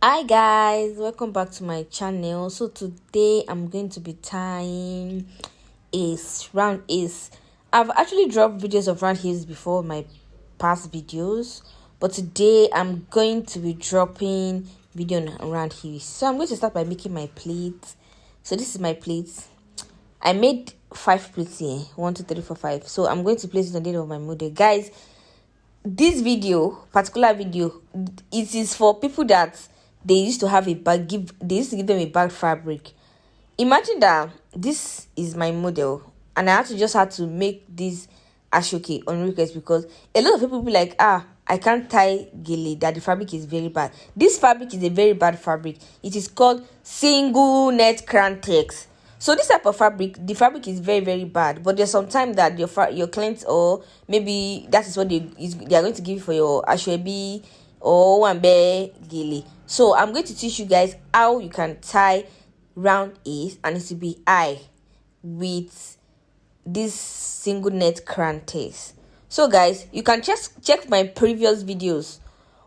Hi guys, welcome back to my channel. So today I'm going to be tying round ace. I've actually dropped videos of round ace before in my past videos, but today I'm going to be dropping video on round ace. So I'm going to start by making my plate. So this is my plate. I made 5 plates here, 1 2 3 4 5. So I'm going to place it on the end of my model, guys. This particular video, it is for people that they used to have they used to give them a bag fabric. Imagine that this is my model and I just had to make this ashoke on request, because a lot of people be like, I can't tie gele, that the fabric is very bad. This fabric is a very bad fabric. It is called single net crantex. So this type of fabric, the fabric is very, very bad. But there's some time that your clients, or maybe that is what they are going to give you for your ashwebi or wambe gele. So I'm going to teach you guys how you can tie round ace and it will be high with this single net crantex. So guys, you can just check my previous videos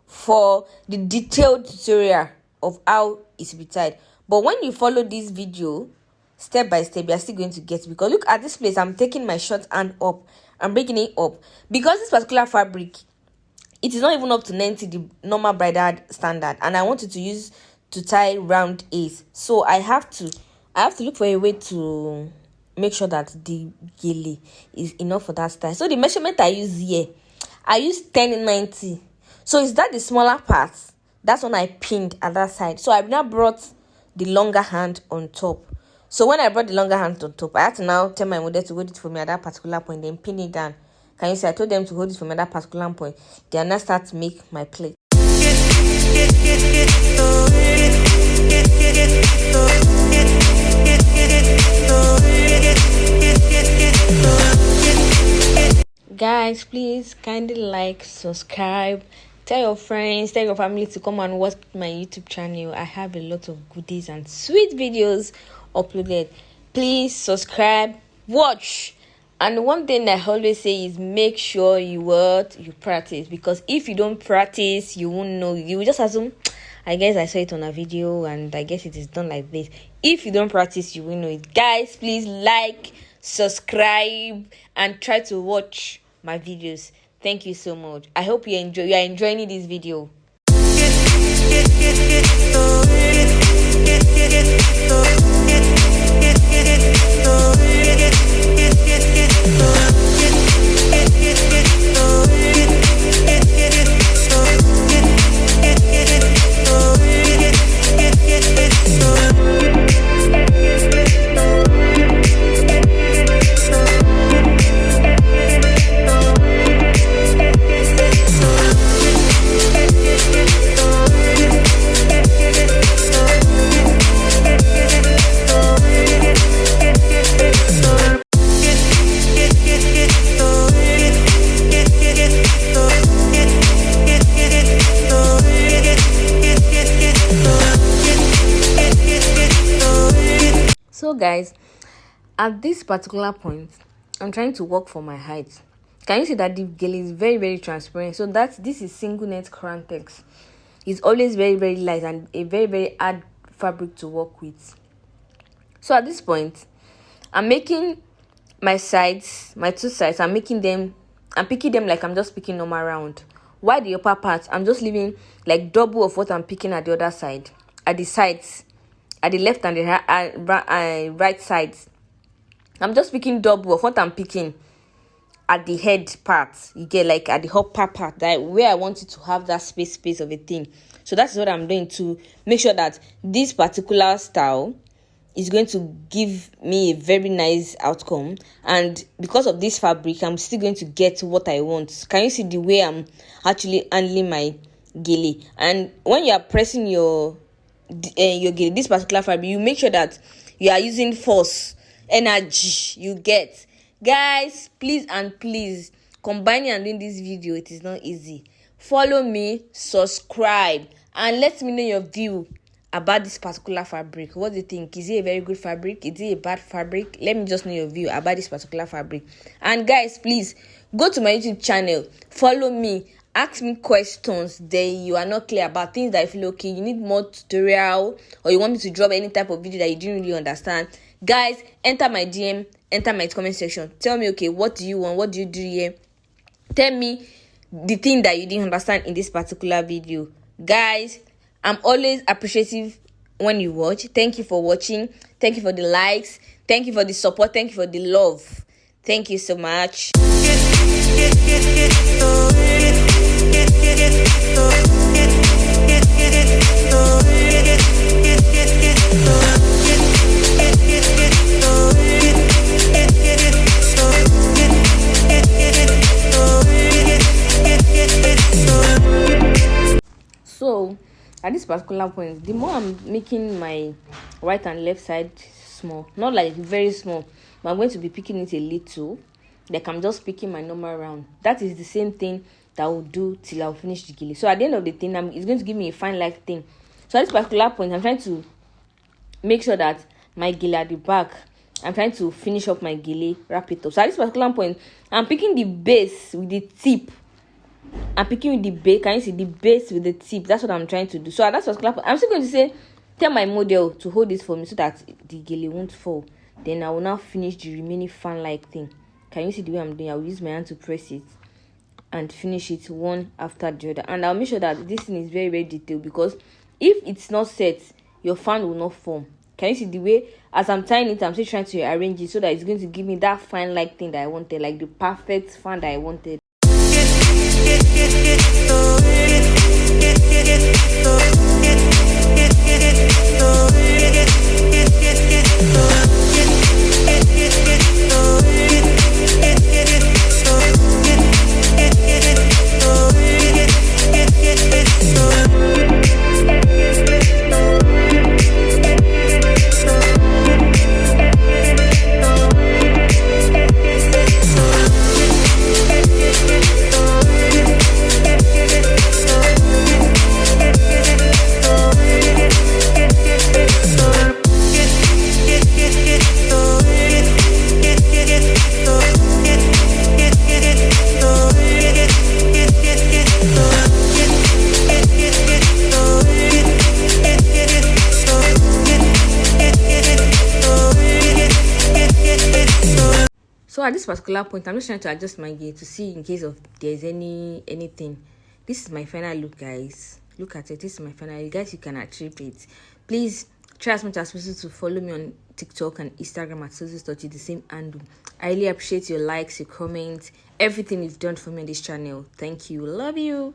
for the detailed tutorial of how it will be tied. But when you follow this video step by step, you're still going to get it, because look at this place. I'm taking my short hand up, I'm breaking it up, because this particular fabric, it is not even up to 90, the normal bridal standard, and I wanted to use to tie round ace. So I have to look for a way to make sure that the gele is enough for that style. So the measurement I use here, I use 10/90. So is that the smaller part? That's when I pinned at that side. So I've now brought the longer hand on top. So when I brought the longer hand on top, I had to now tell my model to hold it for me at that particular point, then pin it down. Can you see? I told them to hold it from that particular point. They are now start to make my plate. Guys, please kindly like, subscribe, tell your friends, tell your family to come and watch my YouTube channel. I have a lot of goodies and sweet videos uploaded. Please subscribe, watch. And one thing I always say is make sure you practice, because if you don't practice, you won't know. You will just assume, I guess I saw it on a video and I guess it is done like this. If you don't practice, you won't know it. Guys, please like, subscribe, and try to watch my videos. Thank you so much. I hope you are enjoying this video. So guys, at this particular point, I'm trying to work for my height. Can you see that the gele is very, very transparent? So this is single net crantex. It's always very, very light and a very, very hard fabric to work with. So at this point, I'm making my sides, my 2 sides. I'm picking them like I'm just picking normal round. While the upper part, I'm just leaving like double of what I'm picking at the other side, at the sides. At the left and the right sides, I'm just picking double of what I'm picking at the head part. You get, like at the upper part, that where I want it to have that space of a thing. So that's what I'm doing to make sure that this particular style is going to give me a very nice outcome. And because of this fabric, I'm still going to get what I want. Can you see the way I'm actually handling my gele? And when you are pressing your gele, this particular fabric, you make sure that you are using force, energy. You get, guys, please combining and doing this video, it is not easy. Follow me, subscribe, and let me know your view about this particular fabric. What do you think? Is it a very good fabric? Is it a bad fabric? Let me just know your view about this particular fabric. And guys, please go to my YouTube channel, follow me, ask me questions that you are not clear about, things that I feel okay, you need more tutorial, or you want me to drop any type of video that you didn't really understand. Guys, enter my DM, enter my comment section. Tell me, okay, what do you want? What do you do here? Tell me the thing that you didn't understand in this particular video. Guys, I'm always appreciative when you watch. Thank you for watching. Thank you for the likes. Thank you for the support. Thank you for the love. Thank you so much. So at this particular point, the more I'm making my right and left side small, not like very small, but I'm going to be picking it a little, like I'm just picking my normal round. That is the same thing that I will do till I'll finish the gele. So at the end of the thing, it's going to give me a fine like thing. So at this particular point, I'm trying to make sure that my gele at the back, I'm trying to finish up my gele, wrap it up. So at this particular point, I'm picking the base with the tip. I'm picking with the base. Can you see the base with the tip? That's what I'm trying to do. So at that particular point, I'm still going to say, tell my model to hold this for me so that the gele won't fall. Then I will now finish the remaining fan-like thing. Can you see the way I'm doing? I will use my hand to press it and finish it one after the other. And I'll make sure that this thing is very, very detailed, because if it's not set, your fan will not form. Can you see the way as I'm tying it, I'm still trying to arrange it so that it's going to give me that fan-like thing that I wanted, like the perfect fan that I wanted. So at this particular point, I'm just trying to adjust my gear to see in case of there's anything. This is my final look, guys. Look at it. This is my final. You guys, you can achieve it. Please try as much as possible to follow me on TikTok and Instagram at Suziestouches, the same handle. I really appreciate your likes, your comments, everything you've done for me on this channel. Thank you. Love you.